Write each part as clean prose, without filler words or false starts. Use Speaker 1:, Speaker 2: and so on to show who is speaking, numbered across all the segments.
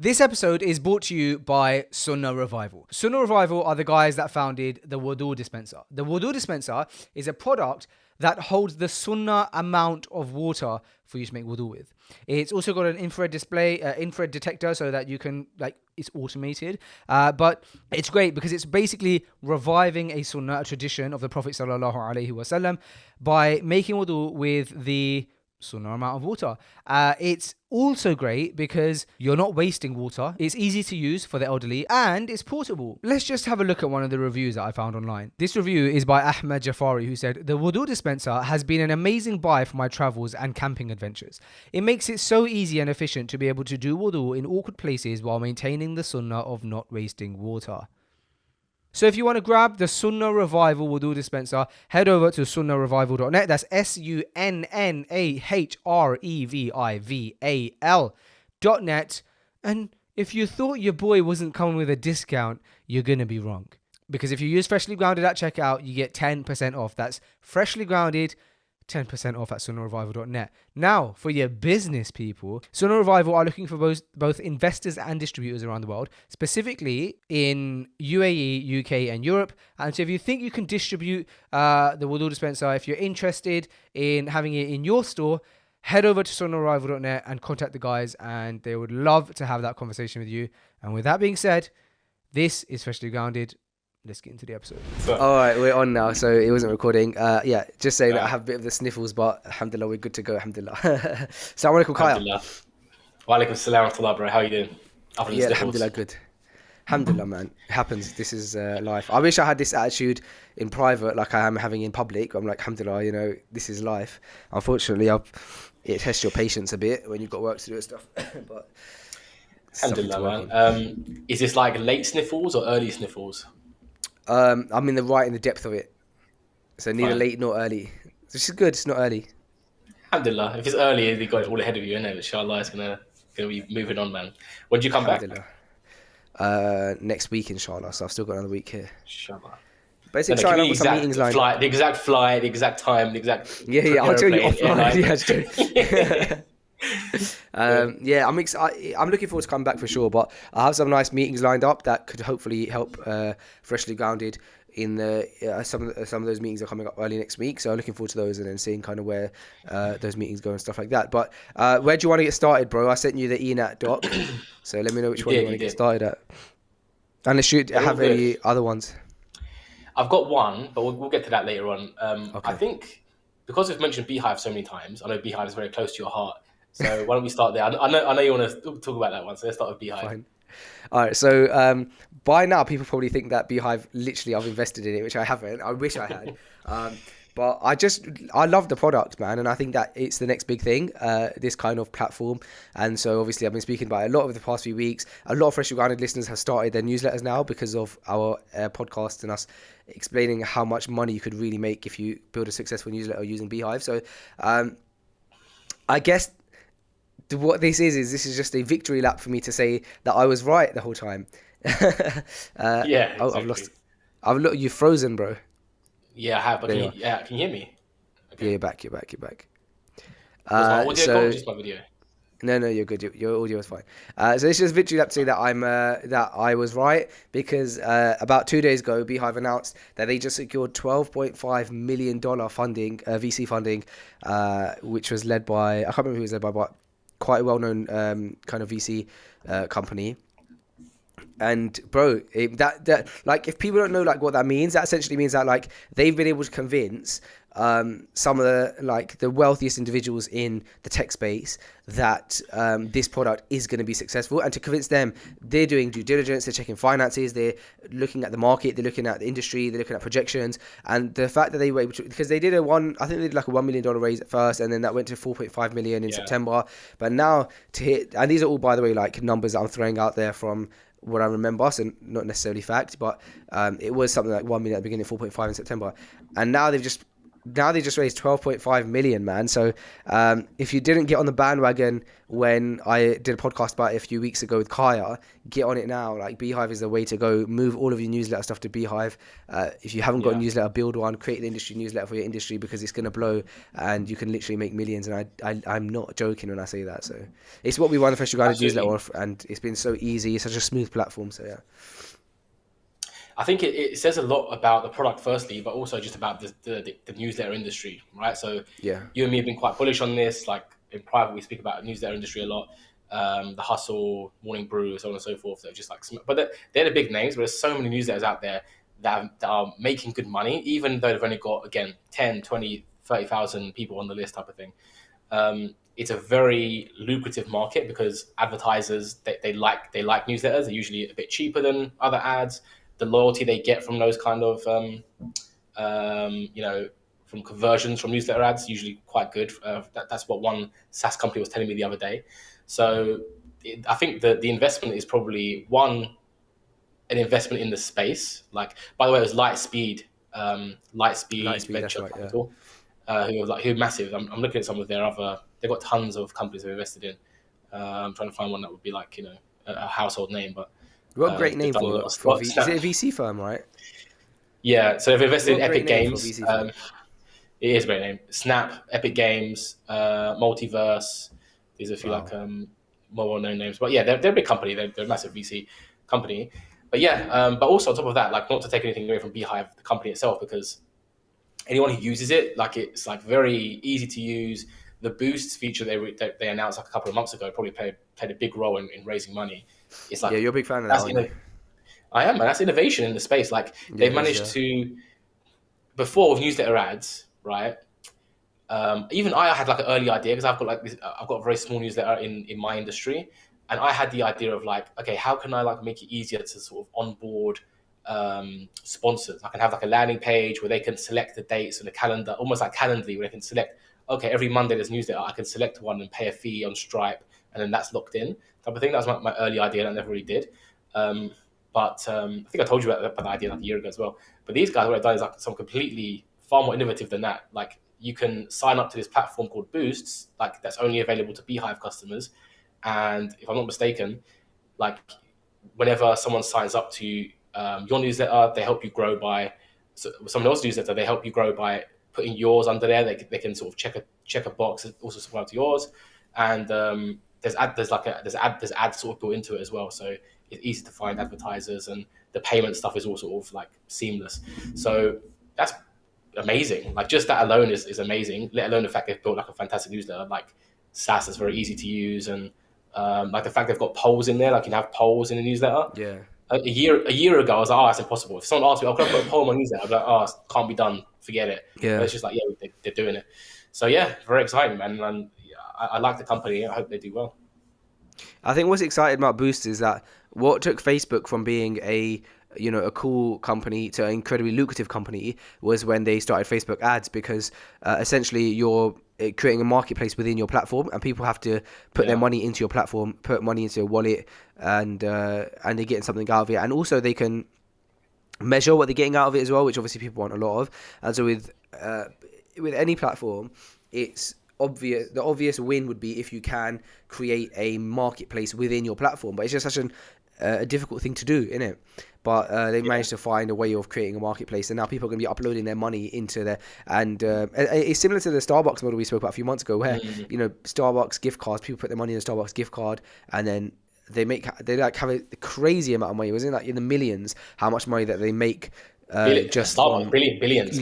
Speaker 1: This episode is brought to you by Sunnah Revival. Sunnah Revival are the guys that founded the Wudu Dispenser. The Wudu Dispenser is a product that holds the Sunnah amount of water for you to make wudu with. It's also got an infrared display, infrared detector, so that you can, it's automated. But it's great because it's basically reviving a Sunnah, a tradition of the Prophet sallallahu alaihi wasallam, by making wudu with the Sunnah amount of water. It's also great because you're not wasting water. It's easy to use for the elderly and it's portable. Let's just have a look at one of the reviews that I found online. This review is by Ahmed Jafari, who said, "The Wudu Dispenser has been an amazing buy for my travels and camping adventures. It makes it so easy and efficient to be able to do wudu in awkward places while maintaining the Sunnah of not wasting water." So if you want to grab the Sunnah Revival Wudu Dispenser, head over to sunnahrevival.net. That's sunnahrevival.net. And if you thought your boy wasn't coming with a discount, you're going to be wrong. Because if you use Freshly Grounded at checkout, you get 10% off. That's Freshly Grounded, 10% off at sunnahrevival.net. Now, for your business people, Sunnah Revival are looking for both investors and distributors around the world, specifically in UAE, UK, and Europe. And so if you think you can distribute the Wudu Dispenser, if you're interested in having it in your store, head over to sunnahrevival.net and contact the guys, and they would love to have that conversation with you. And with that being said, this is Freshly Grounded. Let's get into the episode. All right, we're on now, so it wasn't recording. Just saying that I have a bit of the sniffles, but alhamdulillah, we're good to go, alhamdulillah. Assalamu alaikum, Kaya.
Speaker 2: Wa alaikum salam wa rahmatullah, bro. How are you doing?
Speaker 1: Alhamdulillah, good. Alhamdulillah, man. It happens. This is life. I wish I had this attitude in private like I am having in public. I'm like, alhamdulillah, this is life. Unfortunately, it tests your patience a bit when you've got work to do and stuff. But
Speaker 2: alhamdulillah, man. Is this like late sniffles or early sniffles?
Speaker 1: I'm in the depth of it, so neither late nor early, which is good. It's not early.
Speaker 2: Alhamdulillah. If it's early, you got it all ahead of you, innit? Inshallah, it's gonna be moving on, man. When do you come back?
Speaker 1: Next week, inshallah. So I've still got another week here.
Speaker 2: Inshallah.
Speaker 1: Basically, trying to put some meetings lined up.
Speaker 2: The exact flight, the exact time, the exact.
Speaker 1: Yeah. I'll tell you offline. I'm looking forward to coming back for sure, but I have some nice meetings lined up that could hopefully help Freshly Grounded in some of those meetings are coming up early next week, so I'm looking forward to those and then seeing kind of where those meetings go and stuff like that. But where do you want to get started, bro? I sent you the ENAT doc, so let me know which one you want to get started at. And let's have any other ones.
Speaker 2: I've got one, but we'll get to that later on.
Speaker 1: Okay.
Speaker 2: I think because we've mentioned Beehiiv so many times, I know Beehiiv is very close to your heart. So why don't we start there? I know you want to talk about that one, so let's start with Beehiiv.
Speaker 1: Fine. All right, so by now people probably think that Beehiiv, literally I've invested in it, which I haven't. I wish I had. But I love the product, man, and I think that it's the next big thing, this kind of platform. And so obviously I've been speaking about it a lot over the past few weeks. A lot of Freshly Grounded listeners have started their newsletters now because of our podcast and us explaining how much money you could really make if you build a successful newsletter using Beehiiv. So I guess what this is just a victory lap for me to say that I was right the whole time.
Speaker 2: Yeah, exactly.
Speaker 1: You've frozen, bro.
Speaker 2: Yeah, I have. But can you hear me?
Speaker 1: Okay. Yeah, you're back. You're back.
Speaker 2: Was my audio or just my video?
Speaker 1: No, you're good. Your audio is fine. So this is victory lap to say that that I was right, because about 2 days ago, Beehiiv announced that they just secured $12.5 million funding, VC funding, which was led by, I can't remember who it was led by, but quite a well-known kind of VC company. And bro, that like, if people don't know like what that means, that essentially means that like they've been able to convince some of the wealthiest individuals in the tech space that this product is going to be successful, and to convince them, they're doing due diligence, they're checking finances, they're looking at the market, they're looking at the industry, they're looking at projections, and the fact that they were able to, because they did a $1 million raise at first, and then that went to 4.5 million in September, but now to hit, and these are all, by the way, like numbers that I'm throwing out there from what I remember, so not necessarily fact, but it was something like 1 million at the beginning, 4.5 in September, and now they've just
Speaker 3: now they just raised 12.5 million, man. So if you didn't get on the bandwagon when I did a podcast about it a few weeks ago with Kaya, get on it now. Like, Beehiiv is the way to go. Move all of your newsletter stuff to Beehiiv. If you haven't got a newsletter, build one. Create the industry newsletter for your industry, because it's going to blow and you can literally make millions. And I'm not joking when I say that. So it's what we want the Fresh Guided newsletter off, and it's been so easy. It's such a smooth platform. So yeah.
Speaker 2: I think it says a lot about the product firstly, but also just about the newsletter industry, right? So
Speaker 3: Yeah.
Speaker 2: you and me have been quite bullish on this. Like, in private, we speak about the newsletter industry a lot. The Hustle, Morning Brew, so on and so forth. They're just like, but they're the big names. But there's so many newsletters out there that are making good money, even though they've only got, again, 10, 20, 30,000 people on the list type of thing. It's a very lucrative market because advertisers, they like newsletters. They're usually a bit cheaper than other ads. The loyalty they get from those kind of, from conversions from newsletter ads, usually quite good. That's what one SaaS company was telling me the other day. So I think that the investment is probably an investment in the space. Like, by the way, it was Lightspeed Venture Capital, who are massive. I'm looking at some of their other. They've got tons of companies they've invested in. I'm trying to find one that would be like, a household name, but.
Speaker 3: What a great name for is it a VC firm, right?
Speaker 2: Yeah, so they've invested in Epic Games. It is a great name. Snap, Epic Games, Multiverse. These are a few more well-known names. But yeah, they're a big company. They're a massive VC company. But yeah, but also on top of that, like, not to take anything away from Beehiiv, the company itself, because anyone who uses it, like, it's like very easy to use. The boosts feature they announced like a couple of months ago probably played a big role in raising money. It's like,
Speaker 3: you're a big fan of that, aren't you?
Speaker 2: I am, man. That's innovation in the space. Like, they've managed to, before with newsletter ads, right? Even I had like an early idea, because I've got a very small newsletter in my industry, and I had the idea of like, okay, how can I like make it easier to sort of onboard sponsors? I can have like a landing page where they can select the dates and a calendar, almost like Calendly, where they can select, okay, every Monday there's a newsletter. I can select one and pay a fee on Stripe, and then that's locked in. Type of thing. That was my early idea, and I never really did. But I think I told you about that idea like a year ago as well. But these guys, what they've done is like some completely far more innovative than that. Like, you can sign up to this platform called Boosts, like, that's only available to Beehiiv customers. And if I'm not mistaken, like, whenever someone signs up to your newsletter, they help you grow by someone else's newsletter. They help you grow by putting yours under there. They can sort of check a box and also subscribe to yours. And there's ads sort of built into it as well. So it's easy to find advertisers, and the payment stuff is all sort of like seamless. So that's amazing. Like, just that alone is amazing, let alone the fact they've built like a fantastic newsletter, like SaaS that's very easy to use. And like the fact they've got polls in there, like you can have polls in the newsletter.
Speaker 3: Yeah.
Speaker 2: A year ago, I was like, oh, that's impossible. If someone asked me, can I put a poll on my newsletter? I'd be like, oh, it can't be done. Forget it.
Speaker 3: Yeah.
Speaker 2: But it's just like, yeah, they're doing it. So yeah, very exciting, man. And I like the company. I hope they do well.
Speaker 3: I think what's exciting about Boost is that what took Facebook from being a cool company to an incredibly lucrative company was when they started Facebook ads, because essentially you're creating a marketplace within your platform, and people have to put their money into your platform, put money into your wallet, and they're getting something out of it. And also they can measure what they're getting out of it as well, which obviously people want a lot of. And so with any platform, it's obvious. The obvious win would be if you can create a marketplace within your platform, but it's just such a difficult thing to do, isn't it? But they managed to find a way of creating a marketplace, and now people are going to be uploading their money into there. And it's similar to the Starbucks model we spoke about a few months ago, where Starbucks gift cards, people put their money in a Starbucks gift card, and then they have a crazy amount of money. Wasn't it like in the millions how much money that they make just from
Speaker 2: billions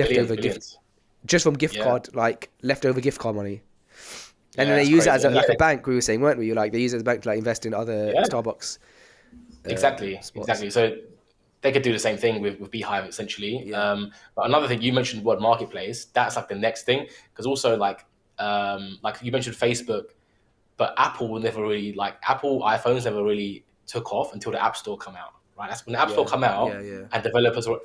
Speaker 3: just from gift card, like leftover gift card money. And then they use it as like a bank. We were saying, weren't we? Like, they use it as a bank to like invest in other Starbucks.
Speaker 2: Exactly. So they could do the same thing with Beehiiv, essentially.
Speaker 3: Yeah.
Speaker 2: But another thing, you mentioned the word marketplace. That's like the next thing, because also like you mentioned Facebook, but Apple iPhones never really took off until the App Store come out. Right, that's when the App Store come out, and developers were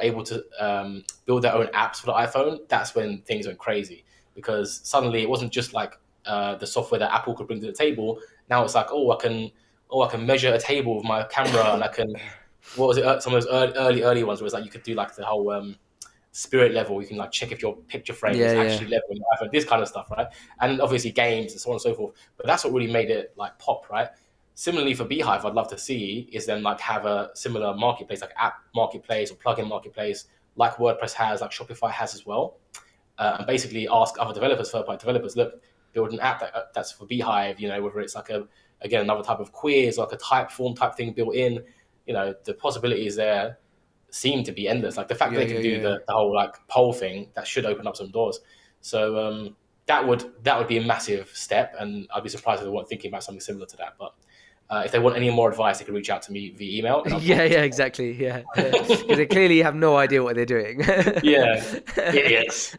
Speaker 2: able to build their own apps for the iPhone. That's when things went crazy, because suddenly it wasn't just like the software that Apple could bring to the table. Now it's like, I can measure a table with my camera, and I can, what was it? Some of those early ones where it's like you could do like the whole spirit level. You can like check if your picture frame is actually level in your iPhone, this kind of stuff, right? And obviously games and so on and so forth. But that's what really made it like pop, right? Similarly for Beehiiv, I'd love to see is then like have a similar marketplace, like app marketplace or plugin marketplace, like WordPress has, like Shopify has as well. And basically ask other developers, third-party developers, look, build an app that's for Beehiiv, you know, whether it's like another type of quiz, like a type form type thing built in, you know, the possibilities there seem to be endless. Like the fact they can do the whole like poll thing, that should open up some doors. So that would be a massive step, and I'd be surprised if they weren't thinking about something similar to that. But if they want any more advice, they can reach out to me via email.
Speaker 3: Exactly. Because they clearly have no idea what they're doing.
Speaker 2: Idiots.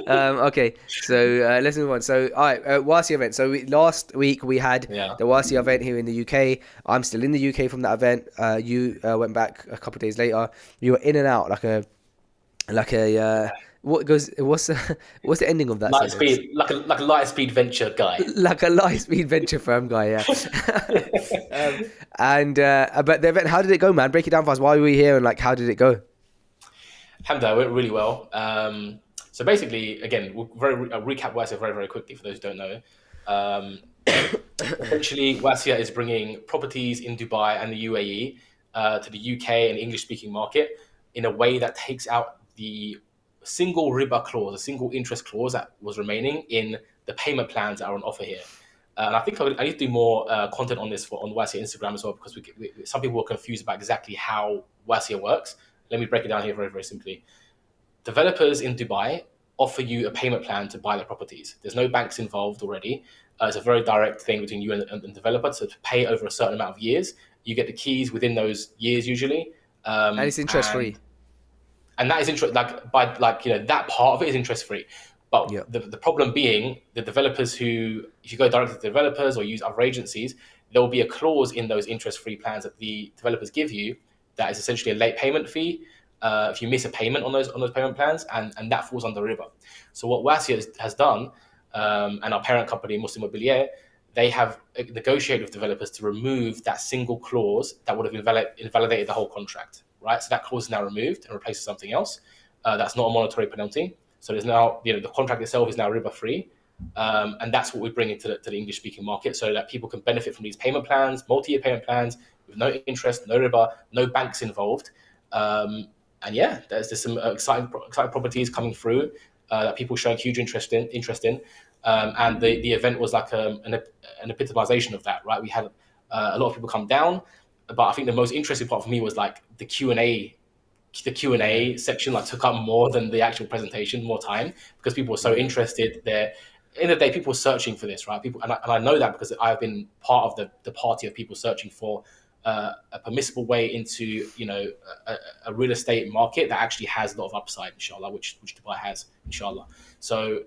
Speaker 3: Okay, so let's move on. So, all right, Waasiya event. So last week we had the Waasiya event here in the UK. I'm still in the UK from that event. You went back a couple of days later. You were in and out like a what's the ending of that?
Speaker 2: Light speed, like a light speed venture guy.
Speaker 3: Like a light speed venture firm guy, yeah. But the event, how did it go, man? Break it down for us. Why were we here, and like how did it go?
Speaker 2: Alhamdulillah, it went really well. So basically, again, I'll recap Waasiya very, very quickly for those who don't know. Essentially, Waasiya is bringing properties in Dubai and the UAE to the UK and English-speaking market in a way that takes out the single riba clause, a single interest clause that was remaining in the payment plans that are on offer here. And I think I need to do more content on this on Waasiya Instagram as well, because some people were confused about exactly how Waasiya works. Let me break it down here very, very simply. Developers in Dubai offer you a payment plan to buy their properties. There's no banks involved already. It's a very direct thing between you and the developer. So to pay over a certain amount of years, you get the keys within those years usually.
Speaker 3: And it's interest free.
Speaker 2: And that is that part of it is interest free. But the problem being the developers if you go directly to developers or use other agencies, there will be a clause in those interest free plans that the developers give you that is essentially a late payment fee if you miss a payment on those payment plans, and that falls under riba. So what Waasiya has done, and our parent company Muslim Immobilier, they have negotiated with developers to remove that single clause that would have invalidated the whole contract. Right, so that clause is now removed and replaced with something else. That's not a monetary penalty. So there's now, the contract itself is now riba free, and that's what we bring into the English speaking market, so that people can benefit from these payment plans, multi-year payment plans with no interest, no riba, no banks involved. And there's some exciting properties coming through that people are showing huge interest in. And the event was like an epitomization of that. Right, we had a lot of people come down. But I think the most interesting part for me was like the Q&A section like took up more than the actual presentation, more time, because people were so interested there. In the day, people were searching for this, right? People, and I know that because I've been part of the party of people searching for a permissible way into, a real estate market that actually has a lot of upside, inshallah, which Dubai has, inshallah. So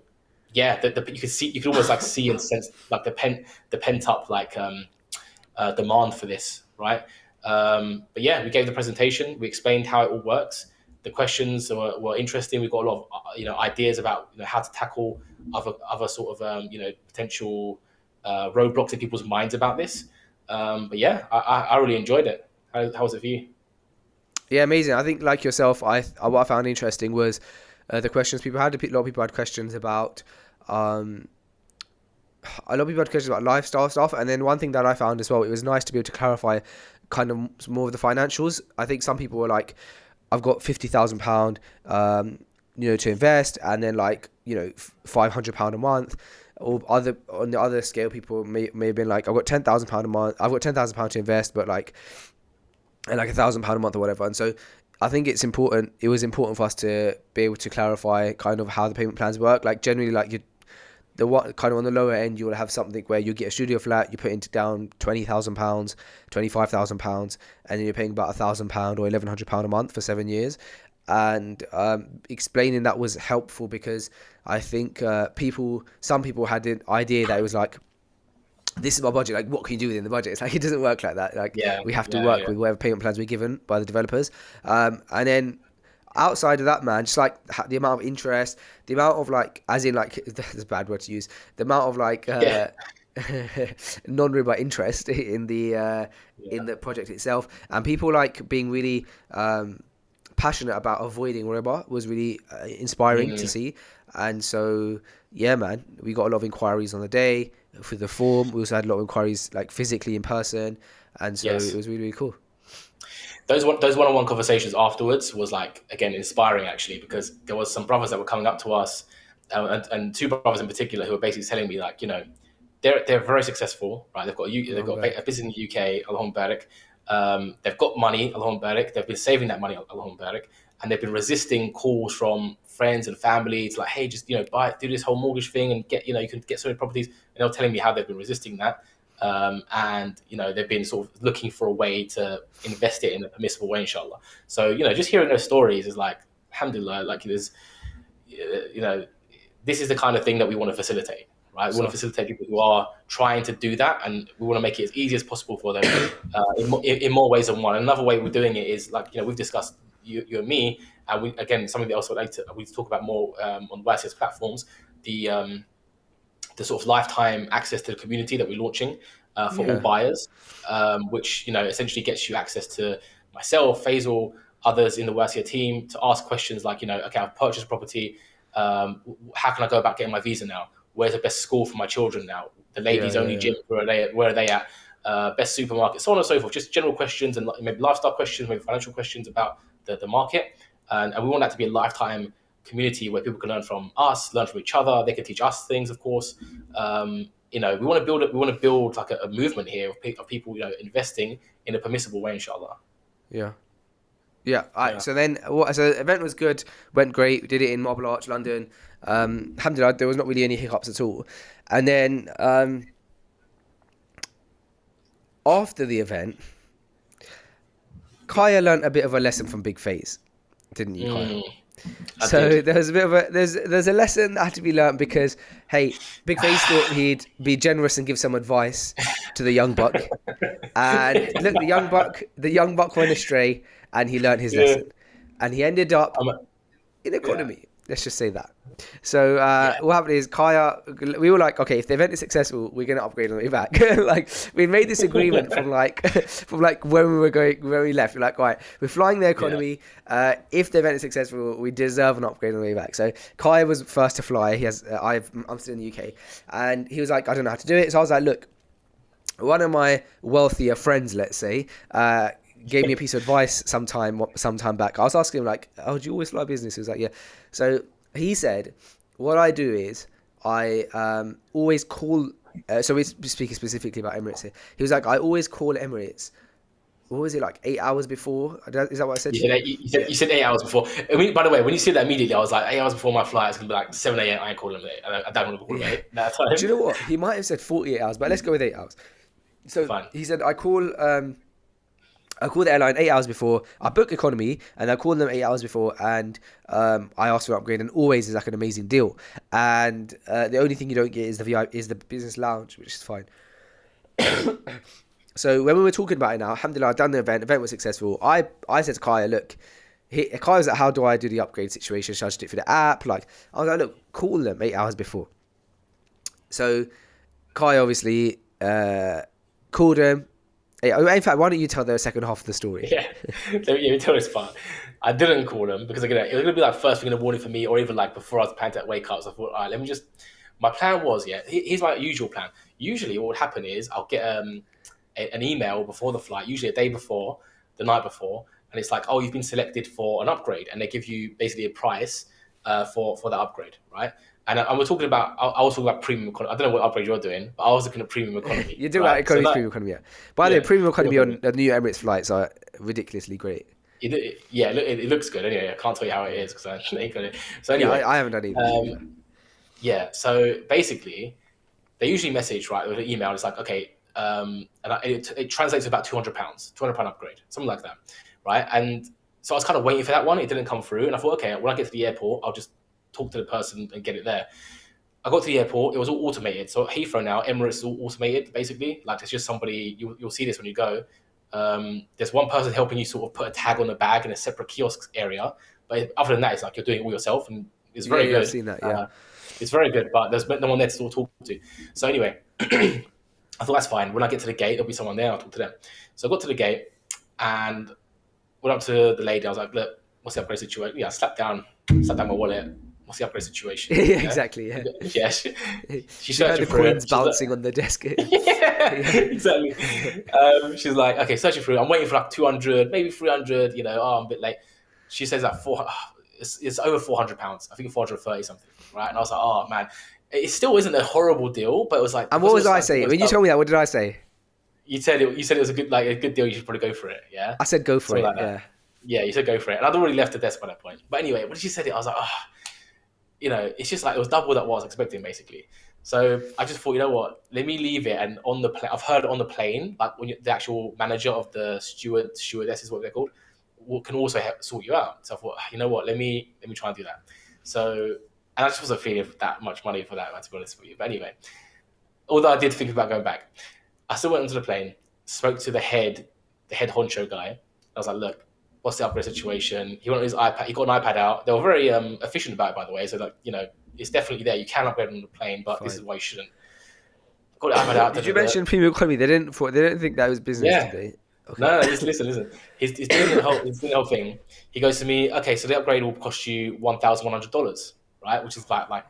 Speaker 2: yeah, you can almost like see and sense like the pent up like demand for this. Right. But yeah, we gave the presentation. We explained how it all works. The questions were interesting. We've got a lot of ideas about how to tackle other sort of potential roadblocks in people's minds about this. But yeah, I really enjoyed it. How was it for you?
Speaker 3: Yeah, amazing. I think like yourself, what I found interesting was the questions people had. A lot of people had questions about. A lot of people had questions about lifestyle stuff, and then one thing that I found as well, it was nice to be able to clarify kind of more of the financials. I think some people were like, I've got £50,000 to invest, and then £500 a month, or on the other scale, people may have been like, I've got £10,000 a month, I've got £10,000 to invest, but and £1,000 a month or whatever. And so I think it was important for us to be able to clarify kind of how the payment plans work. Like generally, kind of on the lower end, you will have something where you get a studio flat, you put down £20,000, £25,000, and then you're paying about £1,000 or £1,100 a month for 7 years. And explaining that was helpful, because I think some people had the idea that it was like, this is my budget, like what can you do within the budget? It's like, it doesn't work like that. We have to work with whatever payment plans we're given by the developers. And then outside of that, man, just like the amount of interest, the amount of as in that's a bad word to use, the amount of non-riba interest in the project itself, and people being really passionate about avoiding riba was really inspiring to see. And so, yeah, man, we got a lot of inquiries on the day for the form. We also had a lot of inquiries like physically in person. And so it was really, really cool.
Speaker 2: Those one-on-one conversations afterwards was like, again, inspiring actually, because there was some brothers that were coming up to us and two brothers in particular who were basically telling me like, they're very successful, right? They've got a business in the UK, Allahumma barak. They've got money, Allahumma barak. They've been saving that money, Allahumma barak, and they've been resisting calls from friends and family to like, hey, just do this whole mortgage thing and get, you can get so many properties. And they were telling me how they've been resisting that, and they've been sort of looking for a way to invest it in a permissible way, inshallah. So just hearing those stories is like, alhamdulillah, like there's, this is the kind of thing that we want to facilitate. Right, we want to facilitate people who are trying to do that, and we want to make it as easy as possible for them in more ways than one. Another way we're doing it is like we've discussed, you and me, and something else we talk about more on Waasiya's platforms, the sort of lifetime access to the community that we're launching for all buyers, which essentially gets you access to myself, Faisal, others in the Waasiya team to ask questions like okay, I've purchased a property, how can I go about getting my visa now? Where's the best school for my children now? The ladies only gym, where are they at? Best supermarket, so on and so forth. Just general questions and maybe lifestyle questions, maybe financial questions about the market. And we want that to be a lifetime community where people can learn from us, learn from each other. They can teach us things, of course. We want to build like a movement here of people investing in a permissible way, inshallah.
Speaker 3: Yeah. So then, so the event was good, went great. We did it in Marble Arch, London. Alhamdulillah, there was not really any hiccups at all. And then after the event, Kaya learnt a bit of a lesson from Big Face, didn't you, Kaya? So there's a bit of there's a lesson that had to be learnt because, hey, Big Face thought he'd be generous and give some advice to the young buck, and look, the young buck went astray, and he learnt his lesson, and he ended up in economy. Let's just say that. So what happened is Kaya, we were like, okay, if the event is successful, we're going to upgrade on the way back. Like we made this agreement from when we were going, when we left. We're like, all right, we're flying the economy. If the event is successful, we deserve an upgrade on the way back. So Kaya was first to fly. I'm still in the UK, and he was like, I don't know how to do it. So I was like, look, one of my wealthier friends, let's say, gave me a piece of advice sometime back. I was asking him like, oh, do you always fly business? He was like, yeah. So he said, what I do is I always call, so we're speaking specifically about Emirates here. He was like, I always call Emirates. What was it, like 8 hours before? Is that what I said?
Speaker 2: You said 8 hours before. I mean, by the way, when you said that immediately, I was like, 8 hours before my flight, it's going to be like 7 a.m. I ain't calling them 8. I don't want to call them 8 that time.
Speaker 3: Do you know what? He might have said 48 hours, but let's go with 8 hours. So fine. He said, I call the airline 8 hours before. I book economy, and I call them 8 hours before, and I ask for an upgrade, and always is like an amazing deal. And the only thing you don't get is the business lounge, which is fine. So when we were talking about it now, alhamdulillah, I've done the event. The event was successful. I said to Kaya, look, Kaya was like, how do I do the upgrade situation? Should I just do it for the app? Like, I was like, look, call them 8 hours before. So Kaya obviously called them. In fact, why don't you tell the second half of the story?
Speaker 2: Yeah, let me tell this part. I didn't call them because again, it was gonna be like first thing in the morning for me, or even like before I was planning to wake up. So I thought, all right, let me just. My plan was, here's my usual plan. Usually, what would happen is I'll get an email before the flight, usually a day before, the night before, and it's like, oh, you've been selected for an upgrade, and they give you basically a price for that upgrade, right? And I was talking about premium economy. I don't know what upgrade you're doing, but I was looking at premium economy.
Speaker 3: You're doing economy, premium economy, yeah. By the way, premium economy on the new Emirates flights are ridiculously great.
Speaker 2: It looks good. Anyway, I can't tell you how it is because I ain't got it. So anyway,
Speaker 3: I haven't done either.
Speaker 2: So basically, they usually message with an email. It's like, okay, and it translates to about £200, £200 upgrade, something like that, right? And so I was kind of waiting for that one. It didn't come through, and I thought, okay, when I get to the airport, I'll just talk to the person and get it there. I got to the airport, it was all automated. So at Heathrow now, Emirates is all automated, basically. Like, it's just somebody, you'll see this when you go. There's one person helping you sort of put a tag on the bag in a separate kiosk area. But other than that, it's like you're doing it all yourself, and it's very good.
Speaker 3: I've seen that, yeah.
Speaker 2: It's very good, but there's no one there to sort of talk to. So anyway, I thought that's fine. When I get to the gate, there'll be someone there, I'll talk to them. So I got to the gate and went up to the lady. I was like, look, what's the upgrade situation? Yeah, I slapped down my wallet. What's the upgrade situation?
Speaker 3: Yeah, exactly. Yeah.
Speaker 2: Yeah, she's
Speaker 3: She heard
Speaker 2: searching
Speaker 3: the
Speaker 2: for
Speaker 3: coins
Speaker 2: it.
Speaker 3: bouncing on the desk.
Speaker 2: Yeah, exactly. She's like, okay, searching for it. I'm waiting for like 200, maybe 300. I'm a bit late. She says like it's over £400. I think 430 something, right? And I was like, oh man, it still isn't a horrible deal, but it was like.
Speaker 3: And what was I saying? When you told me that, what did I say?
Speaker 2: You said it was a good deal. You should probably go for it. Yeah.
Speaker 3: I said go for it.
Speaker 2: Like
Speaker 3: yeah.
Speaker 2: Yeah, you said go for it, and I'd already left the desk by that point. But anyway, when she said it, I was like, it's just like it was double what I was expecting, basically. So I just thought, you know what? Let me leave it. And on the plane, I've heard on the plane, like when the actual manager of the stewardess is what they're called, can also help sort you out. So I thought, you know what? Let me try and do that. So, and I just wasn't feeling that much money for that, to be honest with you. But anyway, although I did think about going back, I still went onto the plane, spoke to the head honcho guy. I was like, look, what's the upgrade situation? He wanted his iPad. He got an iPad out. They were very efficient about it, by the way. So like, it's definitely there. You can upgrade on the plane, but this is why you shouldn't. Got the iPad out.
Speaker 3: Did you mention premium economy? They didn't think that was business today. Okay.
Speaker 2: No, listen. He's doing the whole thing. He goes to me, okay, so the upgrade will cost you $1,100, right? Which is like off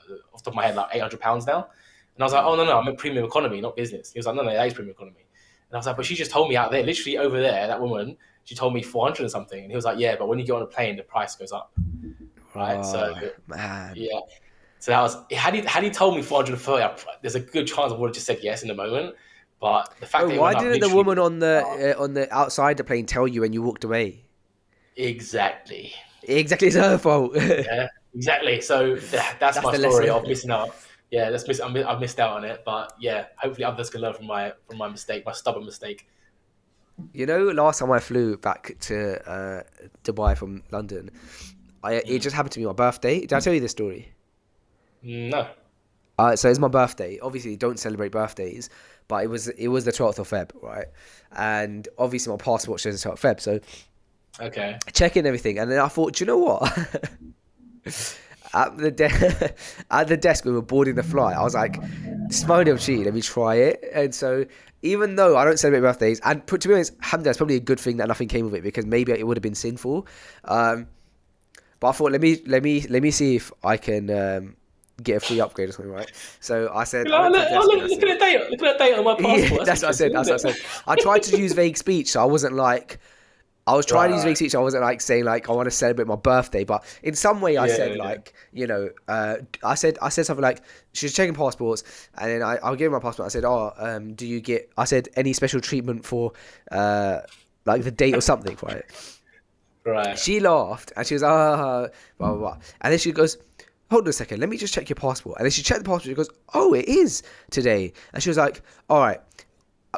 Speaker 2: the top of my head, like £800 now. And I was like, oh no, I'm at premium economy, not business. He was like, no, that is premium economy. And I was like, but she just told me out there, literally over there, that woman, she told me 400 and something. And he was like, yeah, but when you get on a plane, the price goes up, right?
Speaker 3: Oh,
Speaker 2: so
Speaker 3: man,
Speaker 2: yeah. So that was had he told me 430, there's a good chance I would have just said yes in the moment. But the fact that
Speaker 3: why didn't the woman on the outside the plane tell you when you walked away?
Speaker 2: Exactly,
Speaker 3: it's her fault.
Speaker 2: Yeah, exactly. So that's my story of missing out. Yeah, I've missed out on it, but yeah, hopefully others can learn from my mistake, my stubborn mistake.
Speaker 3: Last time I flew back to Dubai from London, it just happened to me on my birthday. Did I tell you this story?
Speaker 2: No.
Speaker 3: So it's my birthday. Obviously, don't celebrate birthdays, but it was the 12th of Feb, right? And obviously, my passport shows the 12th of Feb. So,
Speaker 2: okay,
Speaker 3: checking everything, and then I thought, do you know what? At the desk when we were boarding the flight, I was like, smoke of cheese, let me try it. And so, even though I don't celebrate birthdays, and to be honest, alhamdulillah, it's probably a good thing that nothing came of it, because maybe it would have been sinful. But I thought, let me see if I can get a free upgrade or something, right? So I said,
Speaker 2: look at the date on my passport.
Speaker 3: Yeah, that's what I said. I tried to use vague speech, so I wasn't like. I was trying to use vague speech. I wasn't like saying like I want to celebrate my birthday, but in some way I said like I said something like she was checking passports, and then I gave her my passport. I said, do you get? I said any special treatment for like the date or something, right?
Speaker 2: Right.
Speaker 3: She laughed and she was blah blah blah, and then she goes, hold on a second, let me just check your passport. And then she checked the passport. She goes, oh, it is today. And she was like, all right,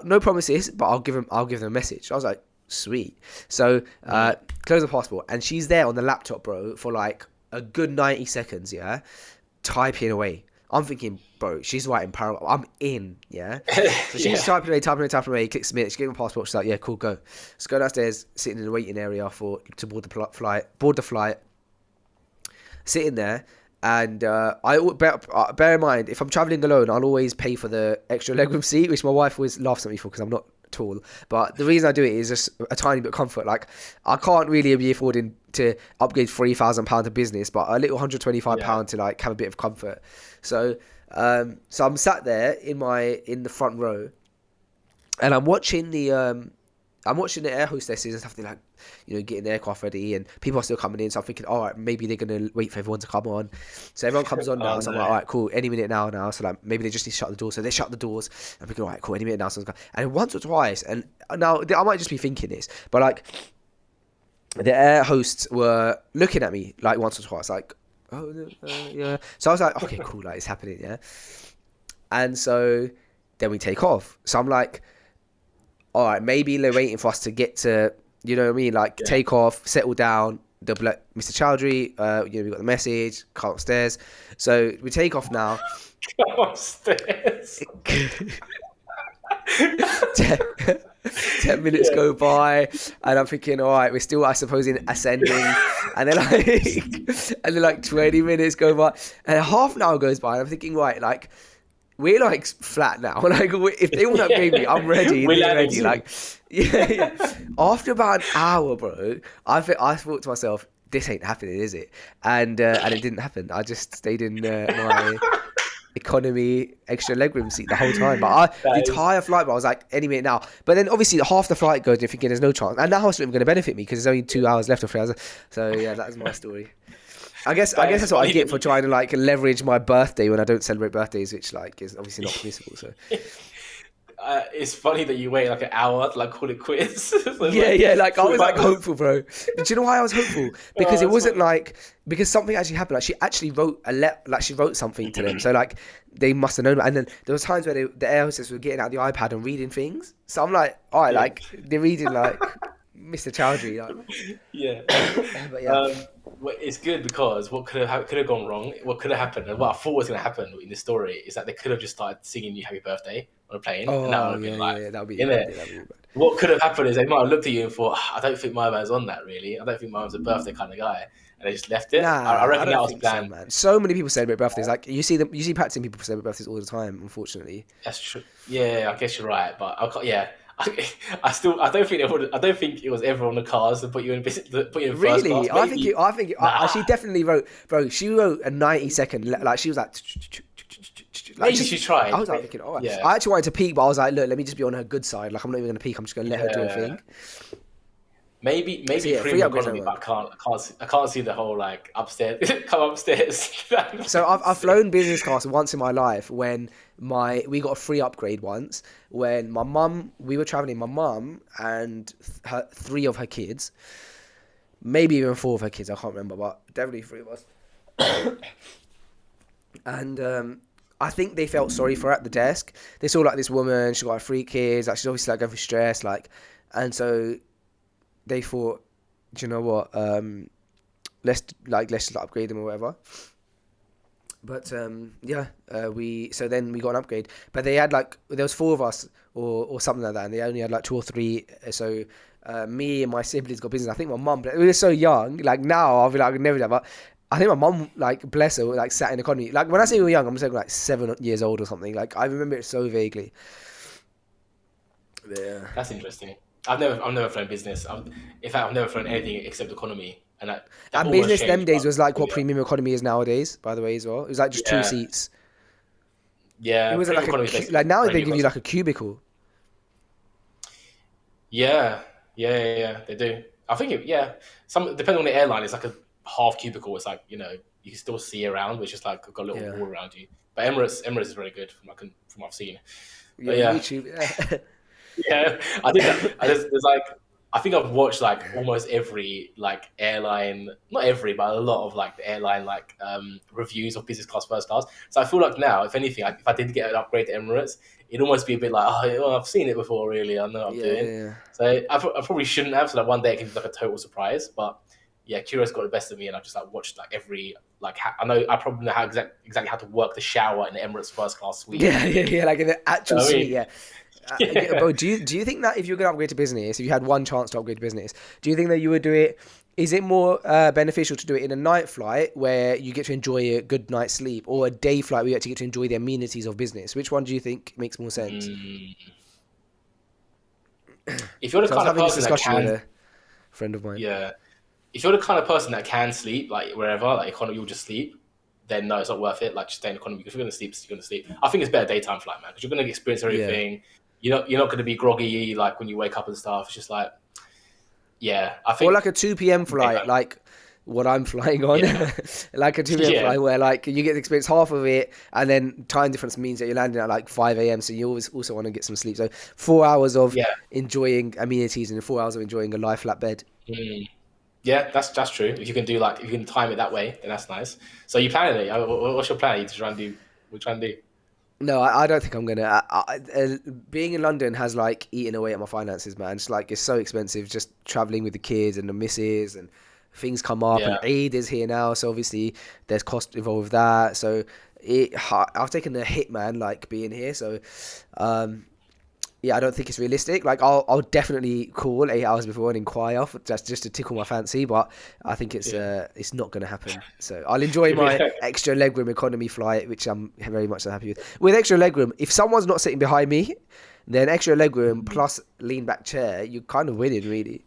Speaker 3: no promises, but I'll give them a message. I was like, sweet. So close the passport, and she's there on the laptop, bro, for like a good 90 seconds, yeah, typing away. I'm thinking, bro, she's writing parallel. I'm in, yeah. So she's typing away, clicks submit. She gave me a passport. She's like, yeah, cool, go. Let's go downstairs, sitting in the waiting area to board the flight. Sitting there, and bear in mind, if I'm traveling alone, I'll always pay for the extra legroom seat, which my wife always laughs at me for because I'm not tall. But the reason I do it is just a tiny bit of comfort. Like, I can't really be affording to upgrade £3,000 of business, but a little £125 to like have a bit of comfort. So I'm sat there in the front row, and I'm watching the air hostesses and stuff. They're like, getting the aircraft ready, and people are still coming in. So I'm thinking, all right, maybe they're gonna wait for everyone to come on. So everyone comes on now. So I'm like, all right, cool, any minute now. So like, maybe they just need to shut the doors. So they shut the doors. I'm thinking, all right, cool, any minute now. So and once or twice, and now I might just be thinking this, but like, the air hosts were looking at me like once or twice, like, oh yeah. So I was like, okay, cool, like it's happening, yeah. And so then we take off. So I'm like, all right, maybe they're waiting for us to get to, you know what I mean? Like, take off, settle down. They'll be like, Mr. Chowdhury, we got the message, come upstairs. So we take off now.
Speaker 2: Come upstairs.
Speaker 3: 10 minutes go by, and I'm thinking, all right, we're still, I suppose, in ascending. And then like 20 minutes go by, and half an hour goes by, and I'm thinking, right, like, we're like flat now. Like if they want to upgrade me, I'm ready.
Speaker 2: We're
Speaker 3: They're
Speaker 2: landing
Speaker 3: ready.
Speaker 2: soon.
Speaker 3: Like yeah. After about an hour, bro, I thought to myself, this ain't happening, is it? And it didn't happen. I just stayed in my economy extra legroom seat the whole time. But the entire flight, I was like, any minute now. But then obviously half the flight goes, and you're thinking there's no chance. And now it's not even going to benefit me because there's only 2 hours left of 3 hours. So yeah, that's my story. I guess that's what I get for trying to like leverage my birthday when I don't celebrate birthdays, which like is obviously not permissible. So
Speaker 2: it's funny that you wait like an hour to like call it quits. So,
Speaker 3: yeah. Like I was like hopeful, bro. Do you know why I was hopeful? Because it wasn't
Speaker 2: funny.
Speaker 3: like because something actually happened. Like she actually wrote she wrote something to them. So like they must have known. And then there was times where the air hostess were getting out the iPad and reading things. So I'm like, all right, like they're reading like Mr. Chowdhury. Like.
Speaker 2: Yeah.
Speaker 3: But yeah.
Speaker 2: Well, it's good because what could have gone wrong, what could have happened, and what I thought was going to happen in this story is that they could have just started singing you happy birthday on a plane.
Speaker 3: Oh,
Speaker 2: and that would have been like,
Speaker 3: that would be
Speaker 2: in
Speaker 3: bad.
Speaker 2: it.
Speaker 3: That'd be bad.
Speaker 2: What could have happened is they might have looked at you and thought, I don't think my man's on that really. I don't think my man's a birthday kind of guy. And they just left it. I reckon that was planned.
Speaker 3: So, man. So many people celebrate birthdays. Like you see practicing people celebrate birthdays all the time, unfortunately.
Speaker 2: That's true. Yeah, I guess you're right. But I don't think it was ever on the cards to put you in first
Speaker 3: Really?
Speaker 2: class.
Speaker 3: She definitely wrote, bro. She wrote a 90-second, like she was like,
Speaker 2: maybe she tried.
Speaker 3: I was like thinking, all right.
Speaker 2: Yeah.
Speaker 3: I actually wanted to peek, but I was like, look, let me just be on her good side. Like I'm not even gonna peek. I'm just gonna let her do her thing.
Speaker 2: Maybe
Speaker 3: free
Speaker 2: premium
Speaker 3: upgrades
Speaker 2: economy, but I can't see the whole like upstairs. Come upstairs.
Speaker 3: So I've flown business class once in my life when we got a free upgrade once when we were traveling, my mum and three of her kids, maybe even 4 of her kids, I can't remember, but definitely 3 of us. And I think they felt sorry for her at the desk. They saw like this woman, she got 3 kids, like she's obviously like going through stress, like, and so they thought, do you know what? Let's just upgrade them or whatever. But then we got an upgrade. But they had there was 4 of us or something like that, and they only had 2 or 3. So me and my siblings got business. I think my mum, we were so young. Like now, I'll be like, I'd never do that. But I think my mum, bless her, sat in economy. Like when I say we were young, I'm saying 7 years old or something. Like I remember it so vaguely. Yeah,
Speaker 2: that's interesting. I've never flown business. In fact, I've never flown anything except economy. And
Speaker 3: business them days was like what premium economy is nowadays, by the way, as well. It was like just 2 seats.
Speaker 2: Yeah,
Speaker 3: it wasn't like now they give you like a cubicle.
Speaker 2: Yeah, they do. I think some depending on the airline, it's like a half cubicle. It's like you can still see around, which is like got a little wall around you. But Emirates is very good from what I've seen. But
Speaker 3: YouTube.
Speaker 2: Yeah, I think I think I've watched almost every airline, not every, but a lot of the airline reviews of business class, first class. So I feel like now, if anything, if I did get an upgrade to Emirates, it'd almost be a bit like, I've seen it before, really. I know what I'm doing. Yeah. So I probably shouldn't have. So one day it can be a total surprise. But yeah, curious got the best of me, and I just watched every I probably know exactly how to work the shower in the Emirates first class suite.
Speaker 3: Yeah, like in the actual suite. Yeah. Bro, do you think that if you're going to upgrade to business, if you had one chance to upgrade to business, do you think that you would do it? Is it more beneficial to do it in a night flight where you get to enjoy a good night's sleep, or a day flight where you actually get to enjoy the amenities of business? Which one do you think makes more sense?
Speaker 2: If you're the kind of person that can,
Speaker 3: with a friend of mine.
Speaker 2: Yeah, if you're the kind of person that can sleep wherever, economy, you'll just sleep. Then no, it's not worth it. Just stay in economy. If you're going to sleep, you're going to sleep. I think it's better daytime flight, man, because you're going to experience everything. Yeah. You're not going to be groggy when you wake up and stuff. It's just I think.
Speaker 3: Or a 2 p.m. flight, like what I'm flying on, like a 2 p.m. flight where you get to experience half of it, and then time difference means that you're landing at 5 a.m. So you always also want to get some sleep. So 4 hours of enjoying amenities and 4 hours of enjoying a lie flat bed.
Speaker 2: Mm. Yeah, that's true. If you can do if you can time it that way, then that's nice. So you planning it? What's your plan? You try and do? What you trying to do?
Speaker 3: No, I don't think I'm gonna. Being in London has eaten away at my finances, man. It's so expensive just traveling with the kids and the missus, and things come up. And Eid is here now, so obviously there's cost involved with that. So I've taken a hit, man. Being here, so yeah, I don't think it's realistic. Like, I'll definitely call 8 hours before and inquire just to tickle my fancy, but I think it's not going to happen. So I'll enjoy my extra legroom economy flight, which I'm very much happy with. With extra legroom, if someone's not sitting behind me, then extra legroom plus lean back chair, you're kind of winning, really.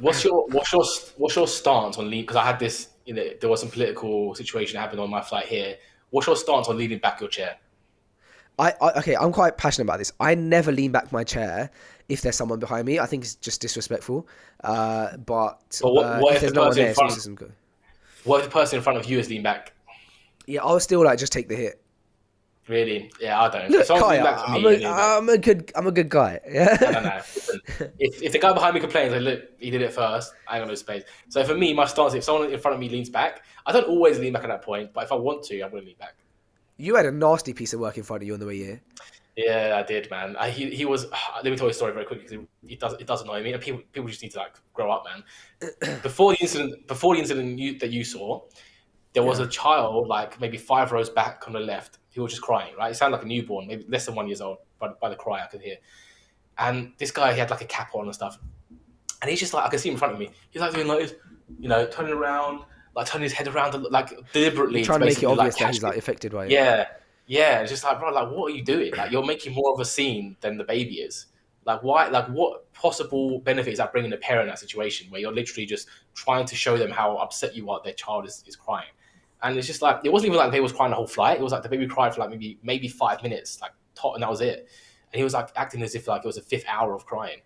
Speaker 2: What's your stance on lean? Because I had this, there was some political situation that happened on my flight here. What's your stance on leaning back your chair?
Speaker 3: Okay, I'm quite passionate about this. I never lean back my chair if there's someone behind me. I think it's just disrespectful. But
Speaker 2: what
Speaker 3: if there's no one there,
Speaker 2: what if the person in front of you is leaned back?
Speaker 3: Yeah, I'll still like just take the hit.
Speaker 2: Really? Yeah, I don't.
Speaker 3: Look, Kai, I'm a good guy. Yeah.
Speaker 2: I don't know. If the guy behind me complains, like, look, he did it first, I ain't got no space. So for me, my stance, if someone in front of me leans back, I don't always lean back at that point, but if I want to, I'm going to lean back.
Speaker 3: You had a nasty piece of work in front of you on the way here.
Speaker 2: Yeah, I did, man. He was. Let me tell you a story very quickly because it does annoy me, and people just need to like grow up, man. Before the incident that you saw, there was a child like maybe 5 rows back on the left. He was just crying, right? He sounded like a newborn, maybe less than 1 year old, by the cry I could hear. And this guy, he had like a cap on and stuff, and he's just like, I can see him in front of me. He's like doing like this, turning around. Like turning his head around, like deliberately,
Speaker 3: trying to make it obvious that he's like affected by it.
Speaker 2: Yeah. It's just like, bro, like what are you doing? Like you're making more of a scene than the baby is. Like why? Like what possible benefit is that bringing a parent in that situation where you're literally just trying to show them how upset you are their child is crying, and it's just like it wasn't even like the baby was crying the whole flight. It was like the baby cried for like maybe 5 minutes, like and that was it. And he was like acting as if like it was a 5th hour of crying,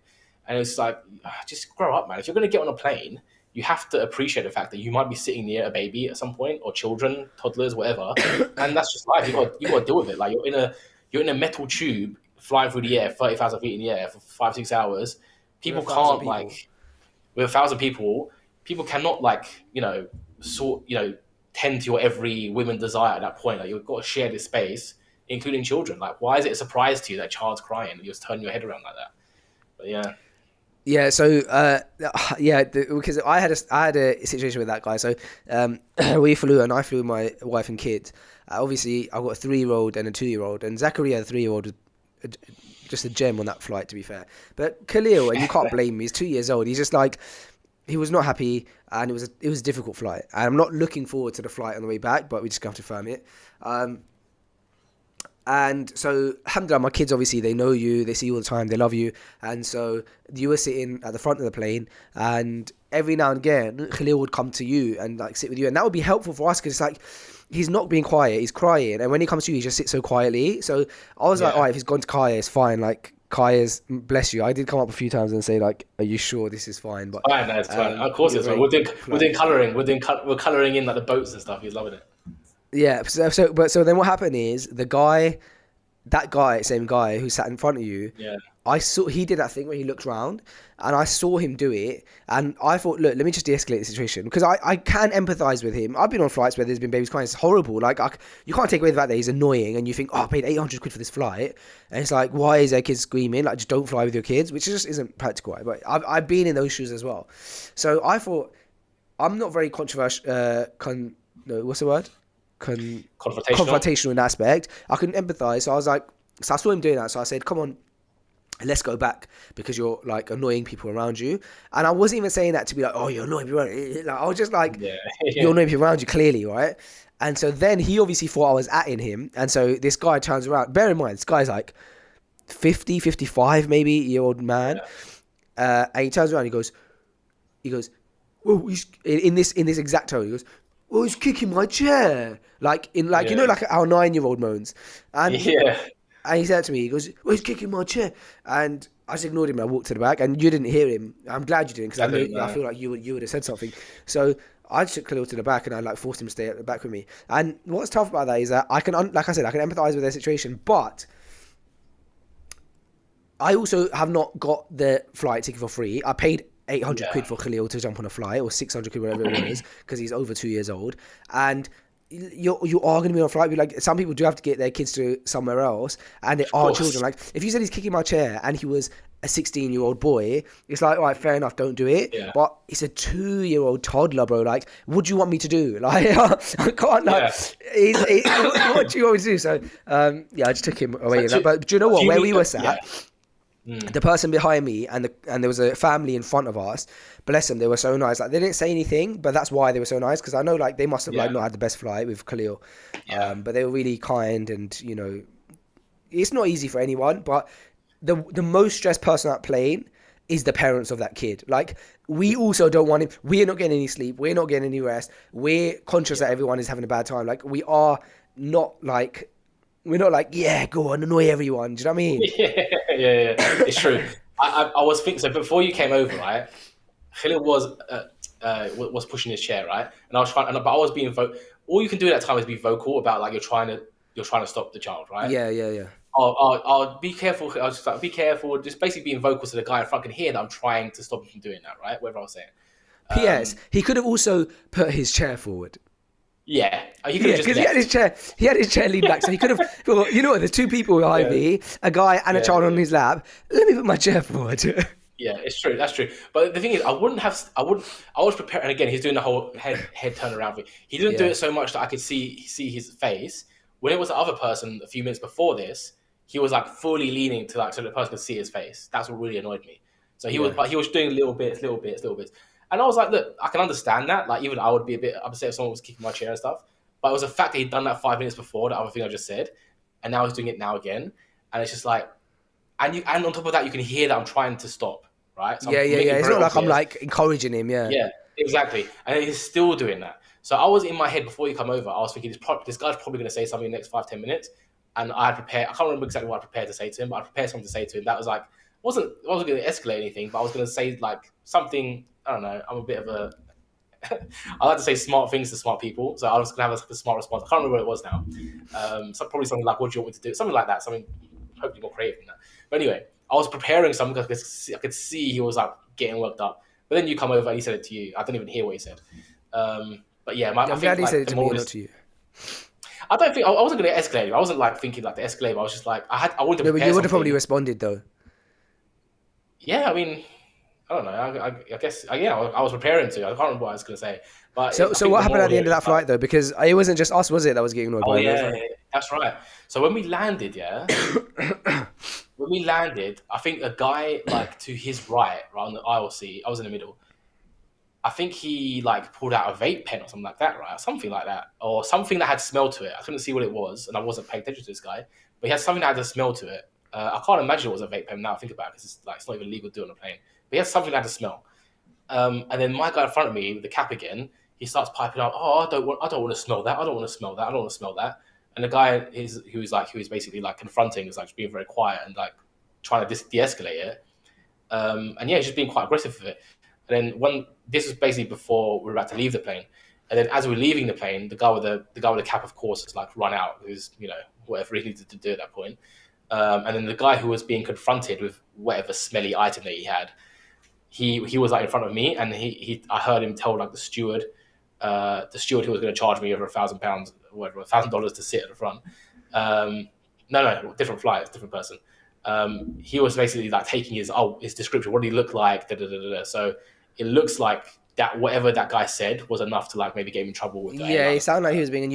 Speaker 2: and it was like just grow up, man. If you're gonna get on a plane, you have to appreciate the fact that you might be sitting near a baby at some point, or children, toddlers, whatever, and that's just life. You got to deal with it. Like you're in a metal tube flying through the air, 30,000 feet in the air for 5-6 hours. People can't like with 1,000 people. People cannot tend to your every women's desire at that point. Like you've got to share this space, including children. Like why is it a surprise to you that a child's crying and you're just turning your head around like that? But yeah.
Speaker 3: Yeah, so because I had a situation with that guy. So we flew, and I flew with my wife and kids. Obviously, I've got a 3-year-old and a 2-year-old, and Zachariah, the 3-year-old, was just a gem on that flight, to be fair. But Khalil, and you can't blame me, he's 2 years old. He's just like, he was not happy, and it was a difficult flight. And I'm not looking forward to the flight on the way back, but we just have to firm it. And so, alhamdulillah, my kids, obviously, they know you, they see you all the time, they love you. And so you were sitting at the front of the plane, and every now and again, Khalil would come to you and like sit with you. And that would be helpful for us because it's like, he's not being quiet, he's crying. And when he comes to you, he just sits so quietly. So I was like, all right, if he's gone to Kaya, it's fine. Like, Kaya's, bless you. I did come up a few times and say like, are you sure this is fine? But
Speaker 2: fine, no, it's fine. Of course it's fine. We're doing colouring. We're colouring in like the boats and stuff. He's loving it.
Speaker 3: Yeah, so then what happened is that same guy who sat in front of you, he did that thing where he looked round, and I saw him do it, and I thought, look, let me just de-escalate the situation, because I can empathise with him. I've been on flights where there's been babies crying. It's horrible. Like, you can't take away the fact that he's annoying, and you think, I paid 800 quid for this flight, and it's like, why is there kids screaming? Like, just don't fly with your kids, which just isn't practical. But I've been in those shoes as well. So I thought, I'm not very controversial, what's the word? Confrontational in aspect. I couldn't empathize, so I was like, so I saw him doing that, so I said, come on, let's go back, because you're like annoying people around you. And I wasn't even saying that to be like, oh, you're annoying people around you. Like, I was just like, you're annoying people around you, clearly, right? And so then he obviously thought I was atting him, and so this guy turns around. Bear in mind, this guy's like 50, 55 maybe year old man, and he turns around, he goes, well, he's in this exact tone, he goes, well, he's kicking my chair. Like our 9-year-old moans. And he said to me, he goes, well, he's kicking my chair. And I just ignored him and I walked to the back, and you didn't hear him. I'm glad you didn't, because I feel like you would have said something. So I just took Khalil to the back, and I like forced him to stay at the back with me. And what's tough about that is that I can empathise with their situation, but I also have not got the flight ticket for free. I paid 800 quid for Khalil to jump on a flight, or 600 quid, whatever it was, because he's over 2 years old. And you are going to be on a flight. Like, some people do have to get their kids to somewhere else, and there are children. Like, if you said he's kicking my chair and he was a 16-year-old boy, it's like, all right, fair enough, don't do it.
Speaker 2: Yeah.
Speaker 3: But it's a 2-year-old toddler, bro. Like, what do you want me to do? Like, I can't. Like, what do you want me to do? So, I just took him away. But do you know what? Where we were sat, the person behind me and there was a family in front of us. Bless them, they were so nice. Like, they didn't say anything, but that's why they were so nice, because I know like they must have like not had the best flight with Khalil. But they were really kind, and you know, it's not easy for anyone, but the most stressed person on that plane is the parents of that kid. Like, we also don't want him. We're not getting any sleep. We're not getting any rest. We're conscious that everyone is having a bad time. Like, we're not like, yeah, go on, annoy everyone. Do you know what I mean?
Speaker 2: Yeah. It's true. I was thinking, so before you came over, right, Khalil was pushing his chair, right? And I was trying, but I was being all you can do at that time is be vocal about like you're trying to stop the child, right?
Speaker 3: Yeah.
Speaker 2: I'll be careful. I was just like, be careful. Just basically being vocal so the guy in front can hear that I'm trying to stop him from doing that, right? Whatever I was saying.
Speaker 3: P.S. He could have also put his chair forward.
Speaker 2: Yeah, he could have
Speaker 3: because he had his chair leaned back, so he could have. Well, you know what? There's two people behind me, a guy and a child on his lap. Let me put my chair forward.
Speaker 2: Yeah, it's true. That's true. But the thing is, I was prepared. And again, he's doing the whole head turn around thing. He didn't do it so much that I could see his face. When it was the other person a few minutes before this, he was like fully leaning to like so the person could see his face. That's what really annoyed me. So he was doing little bits. And I was like, look, I can understand that. Like, even I would be a bit upset if someone was kicking my chair and stuff. But it was the fact that he'd done that 5 minutes before, the other thing I just said, and now he's doing it now again. And it's just like, and on top of that, you can hear that I'm trying to stop, right? So
Speaker 3: yeah. It's not like I'm like encouraging him,
Speaker 2: Yeah, exactly. And he's still doing that. So I was in my head before you come over, I was thinking, this guy's probably going to say something in the next 5-10 minutes. And I can't remember exactly what I prepared to say to him, but I prepared something to say to him that was like, I wasn't going to escalate anything, but I was going to say like something, I don't know, I'm a bit of a, I like to say smart things to smart people. So I was going to have a smart response. I can't remember what it was now. So probably something like, what do you want me to do? Something like that, something hopefully more creative than that. But anyway, I was preparing something because I could see he was like getting worked up. But then you come over and he said it to you. I don't even hear what he said. But yeah,
Speaker 3: I'm glad he said it to me, not to you.
Speaker 2: I don't think I wasn't going to escalate. I wasn't like thinking like to escalate. I was just like I wanted to.
Speaker 3: No, but you would have probably responded though.
Speaker 2: Yeah, I mean, I don't know. I guess I was preparing to. I can't remember what I was going to say. But
Speaker 3: so what happened at the end of that flight though? Because it wasn't just us, was it, that was getting annoyed by
Speaker 2: it? Yeah, that's right. So when we landed, I think a guy like to his right on the aisle seat. I was in the middle. I think he like pulled out a vape pen or something like that, right? Something like that, or something that had smell to it. I couldn't see what it was, and I wasn't paying attention to this guy. But he had something that had a smell to it. I can't imagine it was a vape pen now. I think about it because it's not even legal to do on a plane. But he had something that had a smell. And then my guy in front of me with the cap again, he starts piping out, "Oh, I don't want to smell that. I don't want to smell that. I don't want to smell that." And the guy who was basically like confronting, is like being very quiet and like trying to de-escalate it. And yeah, he's just being quite aggressive with it. And then this was basically before we were about to leave the plane. And then as we were leaving the plane, the guy with the cap, of course, has like run out, who's, you know, whatever he needed to do at that point. And then the guy who was being confronted with whatever smelly item that he had, he was like in front of me, and I heard him tell like the steward who was going to charge me over £1,000, whatever, $1,000 to sit at the front. No, different flight, different person. He was basically like taking his description. What did he look like? So it looks like that whatever that guy said was enough to like maybe get him in trouble with the airline.
Speaker 3: It sounded like he was being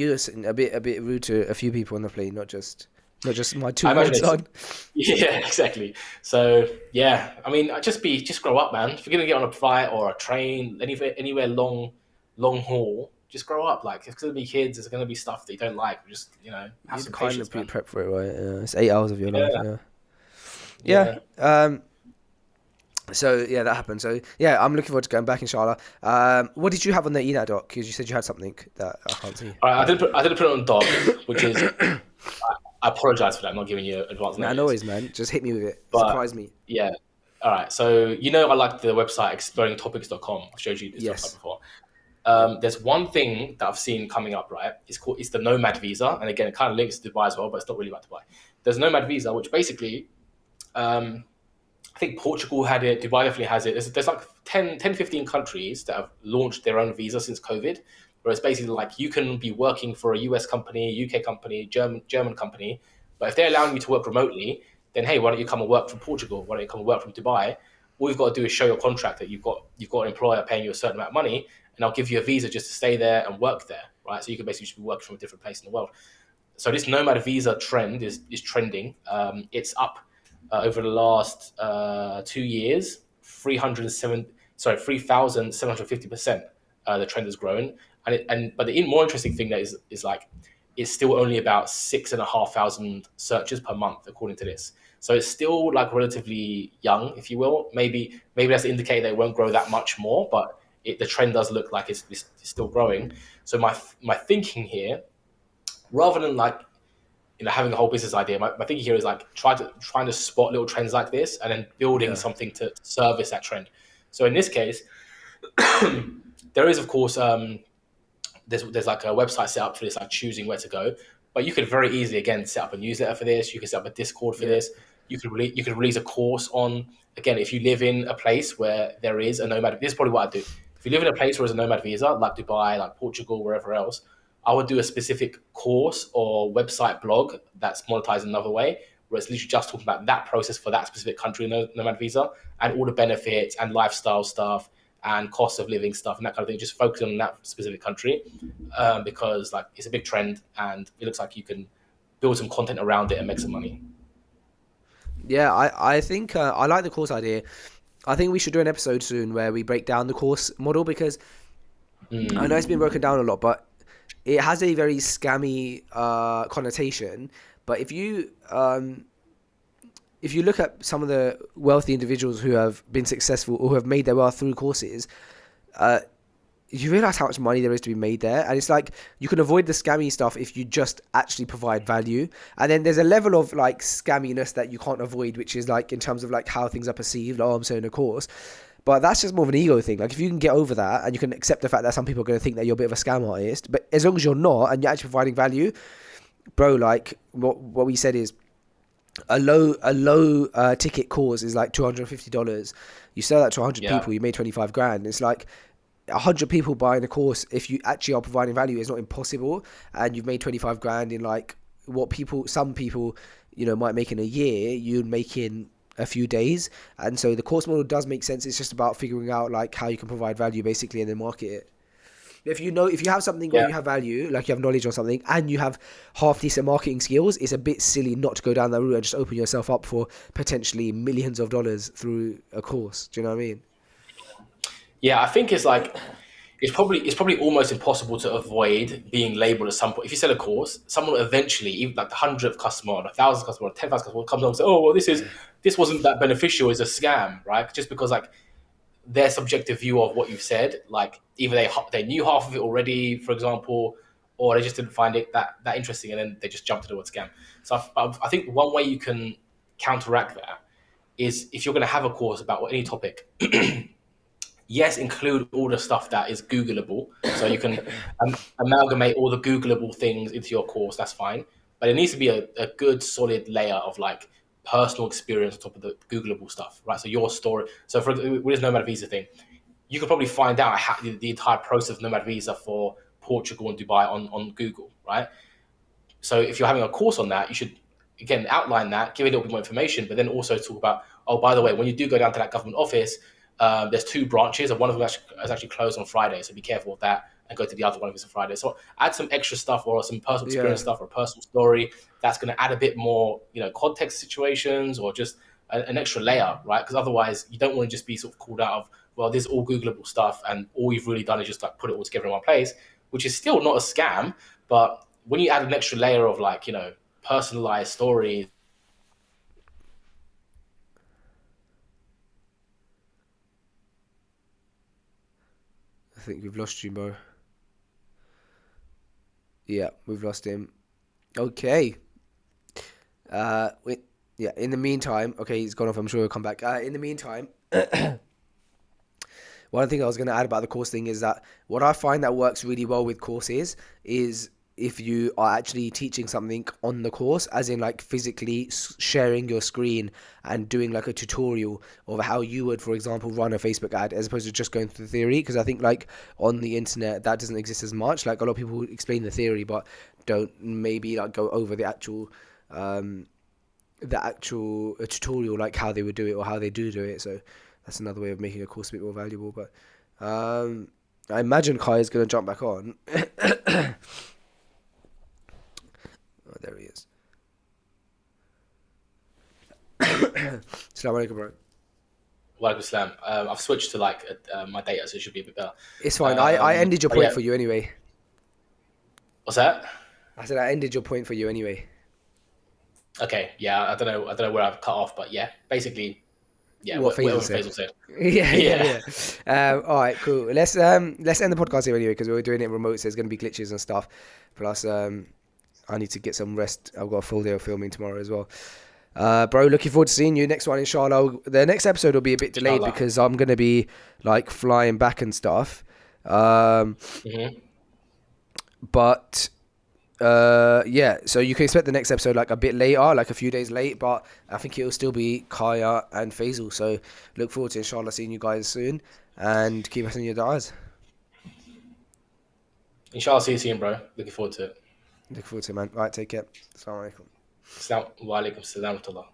Speaker 3: a bit rude to a few people on the plane, not just my 2-year-old son.
Speaker 2: Yeah, exactly. So yeah, I mean, just grow up, man. If you're gonna get on a flight or a train, anywhere long haul, just grow up. Like, it's gonna be kids. It's gonna be stuff that you don't like. Just, you know, have some patience, man.
Speaker 3: Prep for it, right? Yeah. It's 8 hours of your life. Yeah. So yeah, that happened. So yeah, I'm looking forward to going back, inshallah. What did you have on the ENAT doc? Because you said you had something that I can't see.
Speaker 2: All right, I didn't put it on doc, which is I apologize for that. I'm not giving you advance notice.
Speaker 3: No worries, man. Just hit me with it. Surprise me.
Speaker 2: Yeah. All right. So you know, I like the website exploringtopics.com. I've showed you this website before. There's one thing that I've seen coming up, right? It's the Nomad visa, and again, it kind of links to Dubai as well, but it's not really about Dubai. There's Nomad visa, which basically, I think Portugal had it, Dubai definitely has it. There's like 10, 15 countries that have launched their own visa since COVID, where it's basically like you can be working for a US company, UK company, German company, but if they're allowing you to work remotely, then hey, why don't you come and work from Portugal? Why don't you come and work from Dubai? All you've got to do is show your contract that you've got an employer paying you a certain amount of money, and I'll give you a visa just to stay there and work there, right? So you can basically just be working from a different place in the world. So this Nomad visa trend is trending. It's up over the last 2 years, 3,750%. The trend has grown, but the more interesting thing that is like, it's still only about 6,500 searches per month according to this. So it's still like relatively young, if you will. Maybe that's to indicate that it won't grow that much more, but the trend does look like it's still growing. So my thinking here, rather than like, having a whole business idea, my thinking here is like trying to spot little trends like this and then building something to service that trend. So in this case, there is of course there's like a website set up for this, like choosing where to go. But you could very easily again set up a newsletter for this. You could set up a Discord for this. You could release a course on, again, if you live in a place where there is a nomad. This is probably what I do. If you live in a place where there's a nomad visa, like Dubai, like Portugal, wherever else, I would do a specific course or website blog that's monetized another way, where it's literally just talking about that process for that specific country nomad visa and all the benefits and lifestyle stuff and cost of living stuff and that kind of thing. Just focusing on that specific country because like it's a big trend and it looks like you can build some content around it and make some money.
Speaker 3: Yeah, I think I like the course idea. I think we should do an episode soon where we break down the course model, because I know it's been broken down a lot, but it has a very scammy connotation. But if you look at some of the wealthy individuals who have been successful or who have made their wealth through courses, you realize how much money there is to be made there. And it's like, you can avoid the scammy stuff if you just actually provide value. And then there's a level of like scamminess that you can't avoid, which is like in terms of like how things are perceived. Oh, I'm selling a course. But that's just more of an ego thing. Like if you can get over that and you can accept the fact that some people are going to think that you're a bit of a scam artist, but as long as you're not and you're actually providing value, bro, like what we said is a low ticket course is like $250. You sell that to 100 people, you made 25 grand. It's like 100 people buying a course, if you actually are providing value, is not impossible, and you've made 25 grand in like what some people might make in a year, you'd make in a few days. And so the course model does make sense. It's just about figuring out like how you can provide value basically and then market it. If you have something where you have value, like you have knowledge on something and you have half decent marketing skills, it's a bit silly not to go down that route and just open yourself up for potentially millions of dollars through a course. Do you know what I mean?
Speaker 2: Yeah, I think it's like it's probably almost impossible to avoid being labeled at some point. If you sell a course, someone will eventually, even like the 100th customer or the 1,000th customer or 10,000th customer, comes on and say, "Oh, well, this wasn't that beneficial. It's a scam," right? Just because like their subjective view of what you've said, like either they knew half of it already, for example, or they just didn't find it that interesting, and then they just jumped to the word scam. So I think one way you can counteract that is if you're going to have a course about any topic. Yes, include all the stuff that is Googleable. So you can amalgamate all the Googleable things into your course. That's fine. But it needs to be a good, solid layer of like personal experience on top of the Googleable stuff, right? So your story. So with this Nomad Visa thing, you could probably find out the entire process of Nomad Visa for Portugal and Dubai on Google, right? So if you're having a course on that, you should, again, outline that, give a little bit more information, but then also talk about, oh, by the way, when you do go down to that government office, there's 2 branches, and one of them is actually closed on Friday, so be careful of that and go to the other one if it's on Friday. So add some extra stuff or some personal experience stuff or a personal story that's going to add a bit more, context situations or just an extra layer, right? Because otherwise you don't want to just be sort of called out of, well, this is all Googleable stuff and all you've really done is just like put it all together in one place, which is still not a scam. But when you add an extra layer of like, personalized stories,
Speaker 3: I think we've lost you, bro. Yeah, we've lost him. Okay. In the meantime, okay, he's gone off. I'm sure he'll come back. In the meantime, one thing I was going to add about the course thing is that what I find that works really well with courses is if you are actually teaching something on the course, as in like physically sharing your screen and doing like a tutorial of how you would, for example, run a Facebook ad, as opposed to just going through the theory. Because I think like on the internet that doesn't exist as much. Like a lot of people explain the theory but don't maybe like go over the actual the actual tutorial, like how they would do it or how they do it. So that's another way of making a course a bit more valuable. But I imagine Kai is going to jump back on. Oh, there he is. Assalamu alaikum, bro.
Speaker 2: Walaikum salam. I've switched to like my data, so it should be a bit better.
Speaker 3: It's fine. I ended your point for you anyway.
Speaker 2: What's that?
Speaker 3: I said I ended your point for you anyway.
Speaker 2: Okay, yeah, I don't know where I've cut off, but yeah, basically, yeah,
Speaker 3: What
Speaker 2: whatever
Speaker 3: Faisal
Speaker 2: Faisal said.
Speaker 3: Yeah. All right, cool. Let's end the podcast here anyway because we're doing it remote, so there's going to be glitches and stuff. Plus, I need to get some rest. I've got a full day of filming tomorrow as well. Bro, looking forward to seeing you next one, inshallah. The next episode will be a bit delayed because I'm going to be like flying back and stuff. But yeah, so you can expect the next episode like a bit later, like a few days late, but I think it'll still be Kaya and Faisal. So look forward to inshallah seeing you guys soon and keep us in your du'as.
Speaker 2: Inshallah, see you soon, bro. Looking forward to it.
Speaker 3: Look forward to it, man. All right, take care. Assalamu alaikum.
Speaker 2: Wa alaikum salam wa rahmatullah.